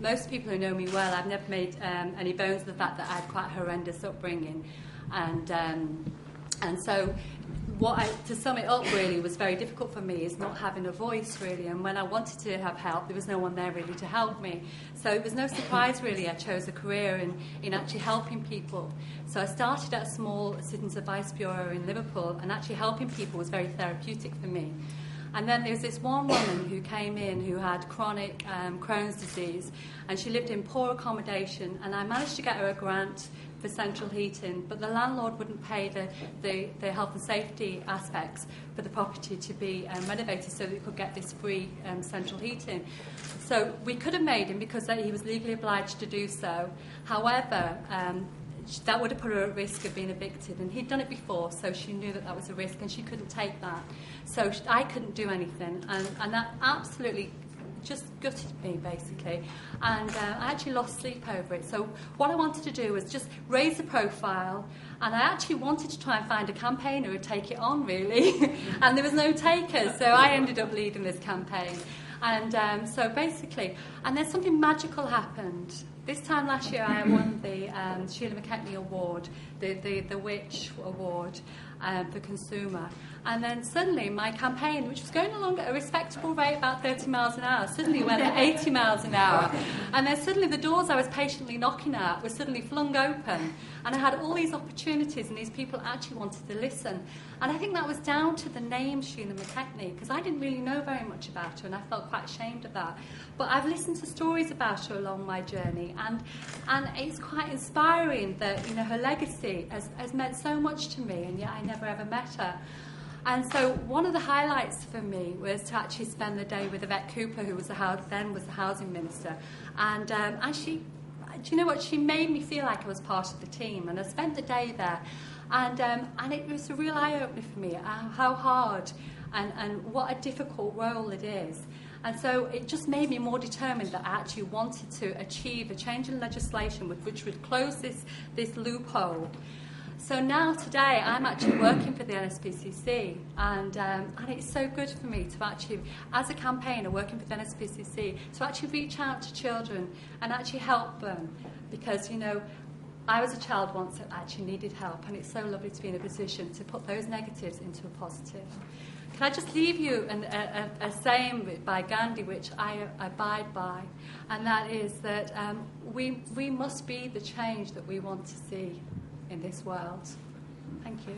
Most people who know me well, I've never made any bones of the fact that I had quite a horrendous upbringing, and so to sum it up really was very difficult for me is not having a voice really, and when I wanted to have help there was no one there really to help me. So it was no surprise really I chose a career in actually helping people. So I started at a small citizens advice bureau in Liverpool, and actually helping people was very therapeutic for me. And then there was this one woman who came in who had chronic Crohn's disease, and she lived in poor accommodation, and I managed to get her a grant for central heating, but the landlord wouldn't pay the health and safety aspects for the property to be renovated so that we could get this free central heating. So we could have made him because he was legally obliged to do so. However, that would have put her at risk of being evicted, and he'd done it before, so she knew that that was a risk and she couldn't take that. So I couldn't do anything, and that absolutely just gutted me basically, and I actually lost sleep over it. So what I wanted to do was just raise the profile, and I actually wanted to try and find a campaigner who would take it on really and there was no takers, so I ended up leading this campaign. And so basically, and then something magical happened. This time last year I won the Sheila McKechnie Award, the Witch Award for Consumer. And then suddenly my campaign, which was going along at a respectable rate, about 30 miles an hour, suddenly went at 80 miles an hour. And then suddenly the doors I was patiently knocking at were suddenly flung open. And I had all these opportunities, and these people actually wanted to listen. And I think that was down to the name Sheila McKechnie, because I didn't really know very much about her, and I felt quite ashamed of that. But I've listened to stories about her along my journey, and it's quite inspiring that, you know, her legacy has meant so much to me, and yet I never ever met her. And so one of the highlights for me was to actually spend the day with Yvette Cooper, who was the housing minister. And she, do you know what? She made me feel like I was part of the team, and I spent the day there. And it was a real eye-opener for me, how hard and what a difficult role it is. And so it just made me more determined that I actually wanted to achieve a change in legislation which would close this loophole. So now today I'm actually working for the NSPCC, and it's so good for me to actually, as a campaigner working for the NSPCC, to actually reach out to children and actually help them, because, you know, I was a child once that actually needed help, and it's so lovely to be in a position to put those negatives into a positive. Can I just leave you a saying by Gandhi, which I abide by, and that is that we must be the change that we want to see in this world. Thank you.